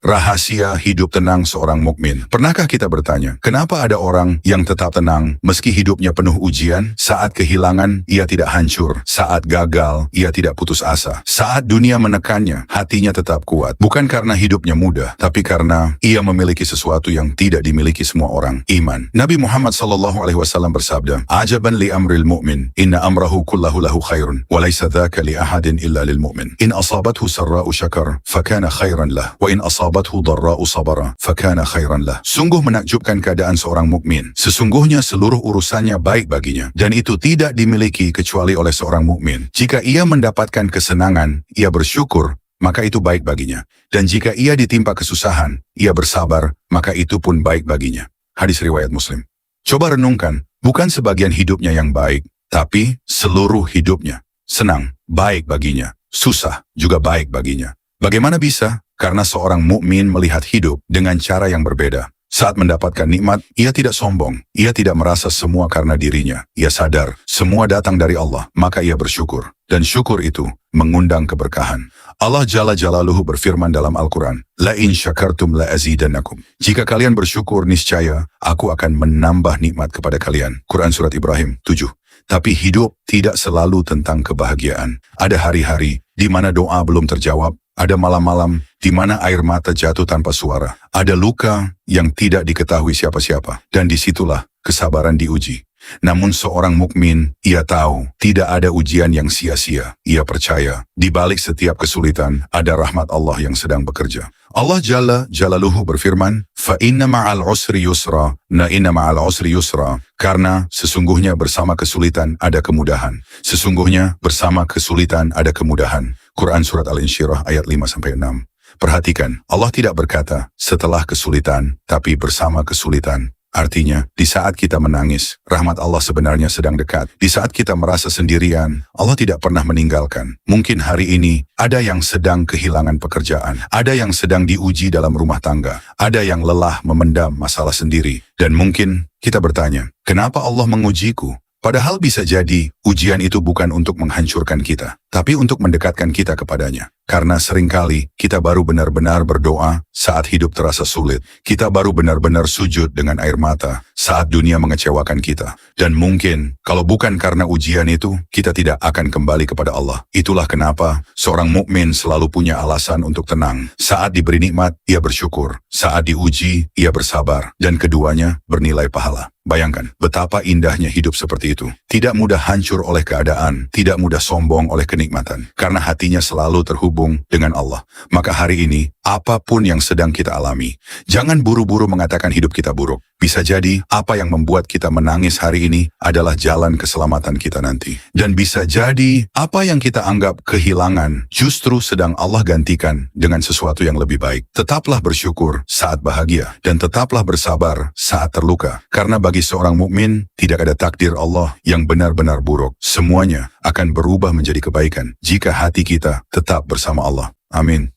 Rahasia hidup tenang seorang mukmin. Pernahkah kita bertanya, kenapa ada orang yang tetap tenang meski hidupnya penuh ujian? Saat kehilangan, ia tidak hancur. Saat gagal, ia tidak putus asa. Saat dunia menekannya, hatinya tetap kuat. Bukan karena hidupnya mudah, tapi karena ia memiliki sesuatu yang tidak dimiliki semua orang, iman. Nabi Muhammad SAW bersabda, "Ajaban li amril mu'min, inna amrahu kullahu lahu khairun, wa laysa dhaka li ahadin illa lil mu'min. In asabathu sarra'u syakar, fakana khairan lah, wa in asabathu dharra'u sabara, fakana khairan lah." Sungguh menakjubkan keadaan seorang mukmin. Sesungguhnya seluruh urusannya baik baginya, dan itu tidak dimiliki kecuali oleh seorang mukmin. Jika ia mendapatkan kesenangan, ia bersyukur, maka itu baik baginya. Dan jika ia ditimpa kesusahan, ia bersabar, maka itu pun baik baginya. Hadis riwayat Muslim. Coba renungkan, bukan sebagian hidupnya yang baik, tapi seluruh hidupnya. Senang, baik baginya. Susah, juga baik baginya. Bagaimana bisa? Karena seorang mukmin melihat hidup dengan cara yang berbeda. Saat mendapatkan nikmat, ia tidak sombong. Ia tidak merasa semua karena dirinya. Ia sadar, semua datang dari Allah, maka ia bersyukur. Dan syukur itu mengundang keberkahan. Allah Jalla Jalaluhu berfirman dalam Al-Quran, "La in syakartum la azidannakum." Jika kalian bersyukur, niscaya aku akan menambah nikmat kepada kalian. Quran Surat Ibrahim 7. Tapi hidup tidak selalu tentang kebahagiaan. Ada hari-hari di mana doa belum terjawab. Ada malam-malam di mana air mata jatuh tanpa suara. Ada luka yang tidak diketahui siapa-siapa. Dan disitulah kesabaran diuji. Namun seorang mukmin, ia tahu tidak ada ujian yang sia-sia. Ia percaya, di balik setiap kesulitan, ada rahmat Allah yang sedang bekerja. Allah Jalla Jalaluhu berfirman, "Fa inna ma'al usri yusra, na inna ma'al usri yusra." Karena sesungguhnya bersama kesulitan ada kemudahan. Sesungguhnya bersama kesulitan ada kemudahan. Quran Surat Al-Insyirah ayat 5-6. Perhatikan, Allah tidak berkata setelah kesulitan, tapi bersama kesulitan. Artinya, di saat kita menangis, rahmat Allah sebenarnya sedang dekat. Di saat kita merasa sendirian, Allah tidak pernah meninggalkan. Mungkin hari ini, ada yang sedang kehilangan pekerjaan. Ada yang sedang diuji dalam rumah tangga. Ada yang lelah memendam masalah sendiri. Dan mungkin kita bertanya, kenapa Allah mengujiku? Padahal bisa jadi, ujian itu bukan untuk menghancurkan kita, tapi untuk mendekatkan kita kepadanya. Karena seringkali, kita baru benar-benar berdoa saat hidup terasa sulit. Kita baru benar-benar sujud dengan air mata saat dunia mengecewakan kita. Dan mungkin, kalau bukan karena ujian itu, kita tidak akan kembali kepada Allah. Itulah kenapa seorang mukmin selalu punya alasan untuk tenang. Saat diberi nikmat, ia bersyukur. Saat diuji, ia bersabar. Dan keduanya bernilai pahala. Bayangkan, betapa indahnya hidup seperti itu. Tidak mudah hancur oleh keadaan, tidak mudah sombong oleh kenikmatan. Karena hatinya selalu terhubung dengan Allah. Maka hari ini, apapun yang sedang kita alami, jangan buru-buru mengatakan hidup kita buruk. Bisa jadi, apa yang membuat kita menangis hari ini adalah jalan keselamatan kita nanti. Dan bisa jadi, apa yang kita anggap kehilangan, justru sedang Allah gantikan dengan sesuatu yang lebih baik. Tetaplah bersyukur saat bahagia, dan tetaplah bersabar saat terluka. Karena bagi seorang mukmin, tidak ada takdir Allah yang benar-benar buruk. Semuanya akan berubah menjadi kebaikan jika hati kita tetap bersama Allah. Amin.